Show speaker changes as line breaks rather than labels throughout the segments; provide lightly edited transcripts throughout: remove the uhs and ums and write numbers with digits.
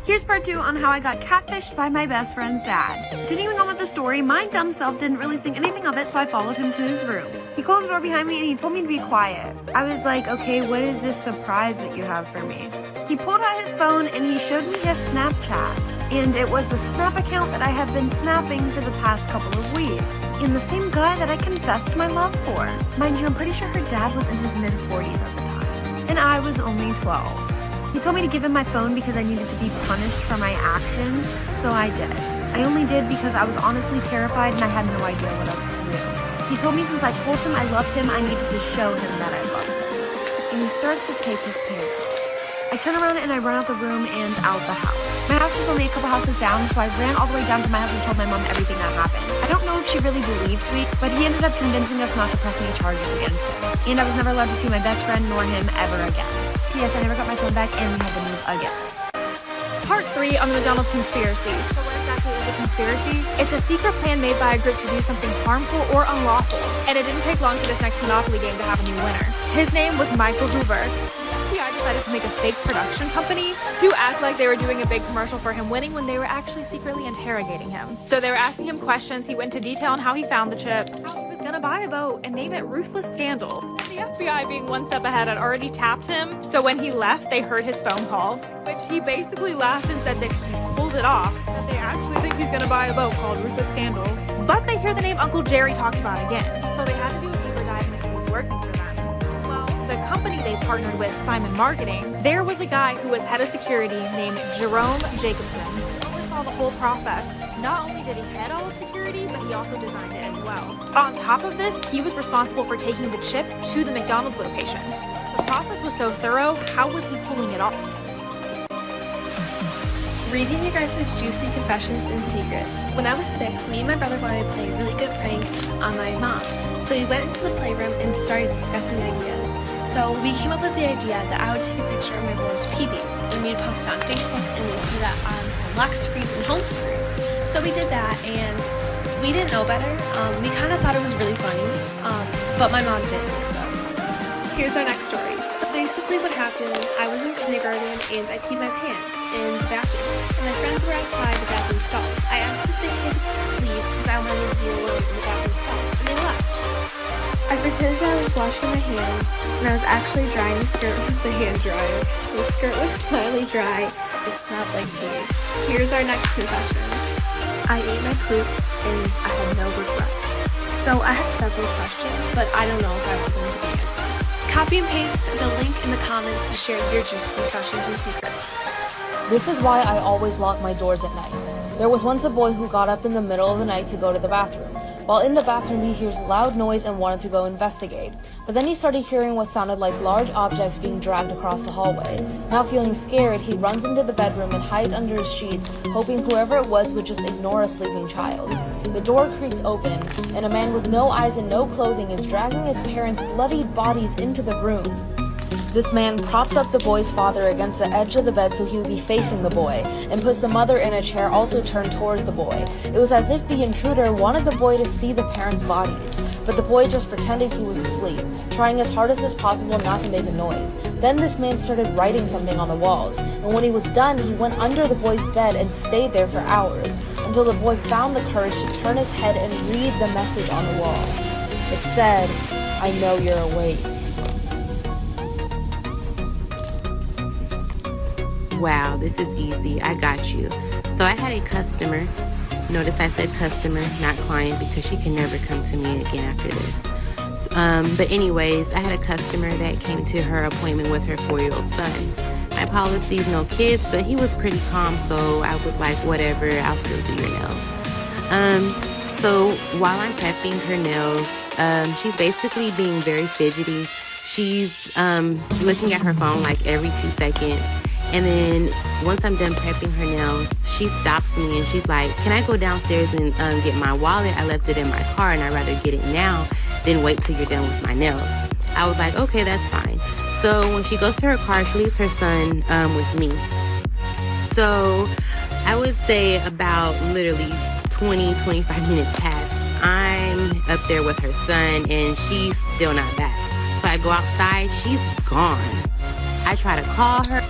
Here's part 2 on how I got catfished by my best friend's dad. Continuing on with the story, my dumb self didn't really think anything of it, so I followed him to his room. He closed the door behind me and he told me to be quiet. I was like, okay, what is this surprise that you have for me? He pulled out his phone and he showed me his Snapchat. And it was the Snap account that I have been snapping for the past couple of weeks. And the same guy that I confessed my love for. Mind you, I'm pretty sure her dad was in his mid-40s at the time. And I was only 12. He told me to give him my phone because I needed to be punished for my actions, so I did. I only did because I was honestly terrified and I had no idea what else to do. He told me since I told him I loved him, I needed to show him that I loved him. And he starts to take his pants off. I turn around and I run out the room and out the house. My house was only a couple houses down, so I ran all the way down to my house and told my mom everything that happened. I don't know if she really believed me, but he ended up convincing us not to press any charges against him. And I was never allowed to see my best friend nor him ever again. P.S. I never got my phone back and we had to move again. Part 3 on the McDonald's conspiracy. So what exactly is a conspiracy? It's a secret plan made by a group to do something harmful or unlawful. And it didn't take long for this next Monopoly game to have a new winner. His name was Michael Hoover. I decided to make a fake production company to act like they were doing a big commercial for him winning when they were actually secretly interrogating him. So they were asking him questions. He went into detail on how he found the chip, how he was gonna buy a boat, and name it Ruthless Scandal. The FBI, being one step ahead, had already tapped him, so when he left, they heard his phone call, which he basically laughed and said that he pulled it off, that they actually think he's gonna buy a boat called Ruthless Scandal. But they hear the name Uncle Jerry talked about again, so they had to do a deeper dive into who was working for them. The company they partnered with, Simon Marketing, there was a guy who was head of security named Jerome Jacobson. He oversaw the whole process. Not only did he head all of security, but he also designed it as well. On top of this, he was responsible for taking the chip to the McDonald's location. The process was so thorough, how was he pulling it off?
Reading your guys' juicy confessions and secrets. When I was 6, me and my brother wanted to play a really good prank on my mom. So we went into the playroom and started discussing ideas. So we came up with the idea that I would take a picture of my brother's PB and we'd post it on Facebook and we'd do that on her lock screen and home screen. So we did that and we didn't know better. We kind of thought it was really funny, but my mom didn't think so. Here's our next story. Basically what happened, I was in kindergarten and I peed my pants in the bathroom and my friends were outside the bathroom stalls. I asked if they could leave because I wanted to be alone in the bathroom stalls and they left. I pretended I was washing my hands and I was actually drying the skirt with the hand dryer. The skirt was slightly dry. It smelled like pee. Here's our next confession. I ate my poop and I had no regrets. So I have several questions, but I don't know if I want them to be answered. Copy and paste the link in the comments to share your juicy confessions and secrets.
This is why I always lock my doors at night. There was once a boy who got up in the middle of the night to go to the bathroom. While in the bathroom, he hears loud noise and wanted to go investigate. But then he started hearing what sounded like large objects being dragged across the hallway. Now feeling scared, he runs into the bedroom and hides under his sheets, hoping whoever it was would just ignore a sleeping child. The door creaks open, and a man with no eyes and no clothing is dragging his parents' bloodied bodies into the room. This man props up the boy's father against the edge of the bed so he would be facing the boy, and puts the mother in a chair also turned towards the boy. It was as if the intruder wanted the boy to see the parents' bodies, but the boy just pretended he was asleep, trying as hardest as possible not to make a noise. Then this man started writing something on the walls, and when he was done, he went under the boy's bed and stayed there for hours, until the boy found the courage to turn his head and read the message on the wall. It said, "I know you're awake."
Wow, this is easy. I got you. So I had a customer. Notice I said customer, not client, because she can never come to me again after this. But anyways, I had a customer that came to her appointment with her 4-year-old son. My policies, no kids, but he was pretty calm, so I was like, whatever, I'll still do your nails. So while I'm prepping her nails, she's basically being very fidgety. She's looking at her phone like every 2 seconds. And then once I'm done prepping her nails, she stops me and she's like, "Can I go downstairs and get my wallet? I left it in my car and I'd rather get it now than wait till you're done with my nails." I was like, okay, that's fine. So when she goes to her car, she leaves her son with me. So I would say about literally 20-25 minutes past, I'm up there with her son and she's still not back. So I go outside, she's gone. I try to call her.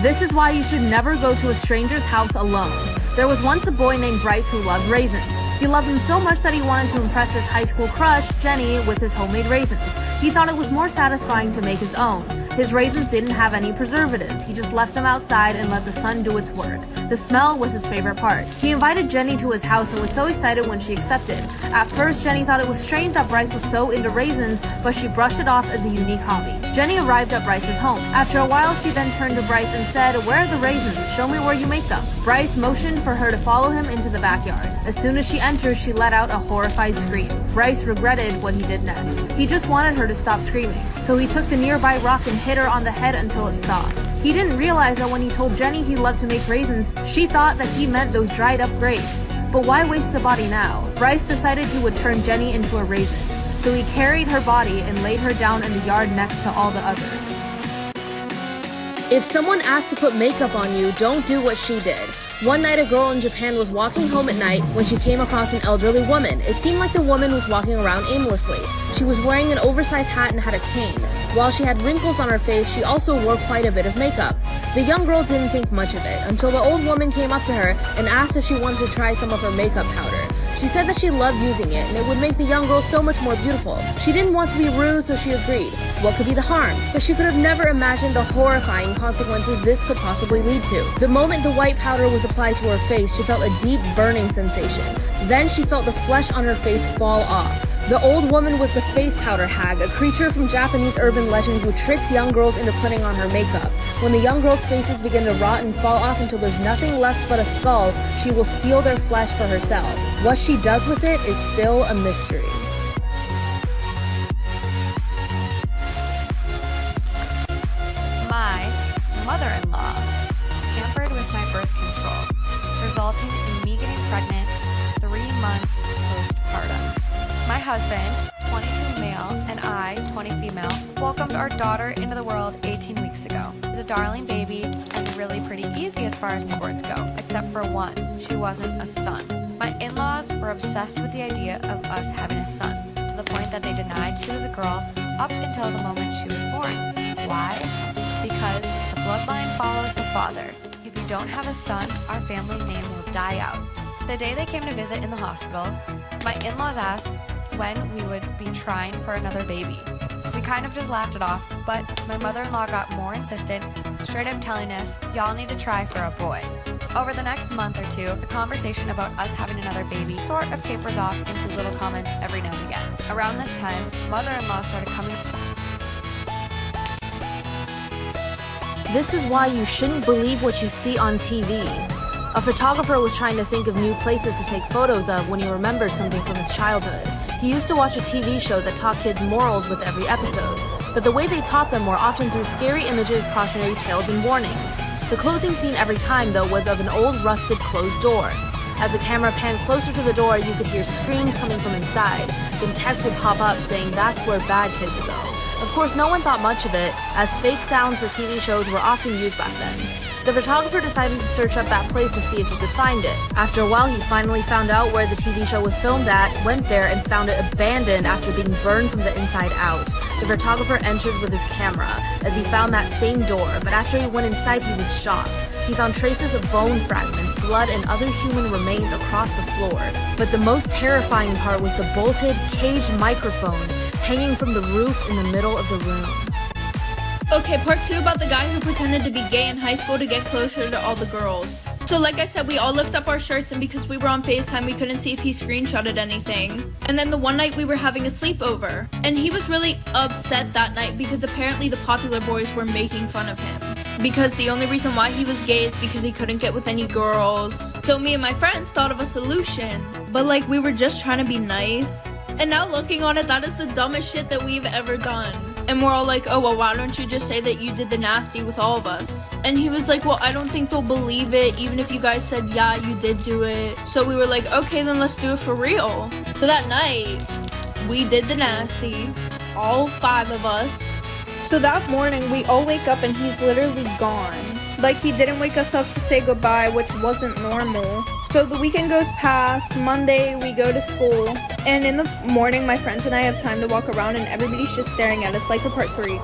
This is why you should never go to a stranger's house alone. There was once a boy named Bryce who loved raisins. He loved them so much that he wanted to impress his high school crush, Jenny, with his homemade raisins. He thought it was more satisfying to make his own. His raisins didn't have any preservatives. He just left them outside and let the sun do its work. The smell was his favorite part. He invited Jenny to his house and was so excited when she accepted. At first, Jenny thought it was strange that Bryce was so into raisins, but she brushed it off as a unique hobby. Jenny arrived at Bryce's home. After a while, she then turned to Bryce and said, "Where are the raisins? Show me where you make them." Bryce motioned for her to follow him into the backyard. As soon as she entered, she let out a horrified scream. Bryce regretted what he did next. He just wanted her to stop screaming, so he took the nearby rock and hit her on the head until it stopped. He didn't realize that when he told Jenny he loved to make raisins, she thought that he meant those dried up grapes. But why waste the body now? Bryce decided he would turn Jenny into a raisin. So he carried her body and laid her down in the yard next to all the others. If someone asked to put makeup on you, don't do what she did. One night, a girl in Japan was walking home at night when she came across an elderly woman. It seemed like the woman was walking around aimlessly. She was wearing an oversized hat and had a cane. While she had wrinkles on her face, she also wore quite a bit of makeup. The young girl didn't think much of it until the old woman came up to her and asked if she wanted to try some of her makeup powder. She said that she loved using it and it would make the young girl so much more beautiful. She didn't want to be rude, so she agreed. What could be the harm? But she could have never imagined the horrifying consequences this could possibly lead to. The moment the white powder was applied to her face, she felt a deep burning sensation. Then she felt the flesh on her face fall off. The old woman was the face powder hag, a creature from Japanese urban legend who tricks young girls into putting on her makeup. When the young girls' faces begin to rot and fall off until there's nothing left but a skull, she will steal their flesh for herself. What she does with it is still a mystery.
My mother-in-law tampered with my birth control, resulting in me getting pregnant 3 months postpartum. My husband, 22 male, and I, 20 female, welcomed our daughter into the world 18 weeks ago. She's a darling baby and really pretty easy as far as newborns go, except for one, she wasn't a son. My in-laws were obsessed with the idea of us having a son, to the point that they denied she was a girl up until the moment she was born. Why? Because the bloodline follows the father. If you don't have a son, our family name will die out. The day they came to visit in the hospital, my in-laws asked when we would be trying for another baby. We kind of just laughed it off, but my mother-in-law got more insistent, straight up telling us, y'all need to try for a boy. Over the next month or two, the conversation about us having another baby sort of tapers off into little comments every now and again. Around this time, mother-in-law started coming.
This is why you shouldn't believe what you see on TV. A photographer was trying to think of new places to take photos of when he remembered something from his childhood. He used to watch a TV show that taught kids morals with every episode, but the way they taught them were often through scary images, cautionary tales, and warnings. The closing scene every time, though, was of an old rusted closed door. As the camera panned closer to the door, you could hear screams coming from inside. Then text would pop up saying that's where bad kids go. Of course, no one thought much of it, as fake sounds for TV shows were often used back then. The photographer decided to search up that place to see if he could find it. After a while, he finally found out where the TV show was filmed at, went there, and found it abandoned after being burned from the inside out. The photographer entered with his camera, as he found that same door, but after he went inside, he was shocked. He found traces of bone fragments, blood, and other human remains across the floor. But the most terrifying part was the bolted, caged microphone hanging from the roof in the middle of the room.
Okay, part 2 about the guy who pretended to be gay in high school to get closer to all the girls. So like I said, we all lift up our shirts, and because we were on FaceTime, we couldn't see if he screenshotted anything. And then the one night we were having a sleepover, and he was really upset that night because apparently the popular boys were making fun of him. Because the only reason why he was gay is because he couldn't get with any girls. So me and my friends thought of a solution, but like we were just trying to be nice. And now looking on it, that is the dumbest shit that we've ever done. And we're all like, oh, well, why don't you just say that you did the nasty with all of us? And he was like, well, I don't think they'll believe it, even if you guys said, yeah, you did do it. So we were like, okay, then let's do it for real. So that night, we did the nasty, all 5 of us.
So that morning, we all wake up and he's literally gone. Like, he didn't wake us up to say goodbye, which wasn't normal. So the weekend goes past, Monday we go to school, and in the morning my friends and I have time to walk around and everybody's just staring at us like for part 3.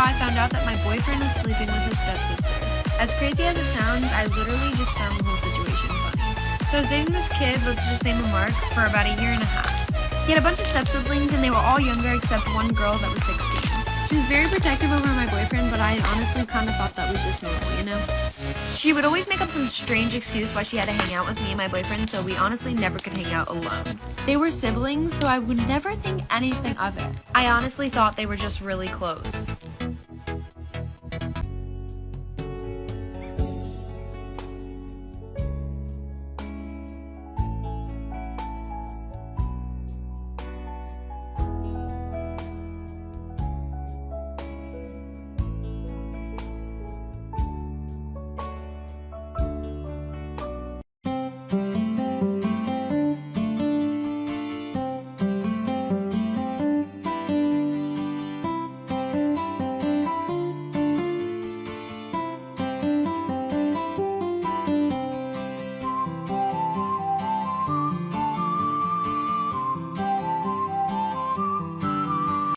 how I found out that my boyfriend was sleeping with his stepsister. As crazy as it sounds, I literally just found the whole situation funny. So I was dating this kid, let's just name him Mark, for about a year and a half. He had a bunch of step-siblings and they were all younger except one girl that was 16. She was very protective over my boyfriend, but I honestly kind of thought that was just normal, you know? She would always make up some strange excuse why she had to hang out with me and my boyfriend, so we honestly never could hang out alone. They were siblings, so I would never think anything of it. I honestly thought they were just really close.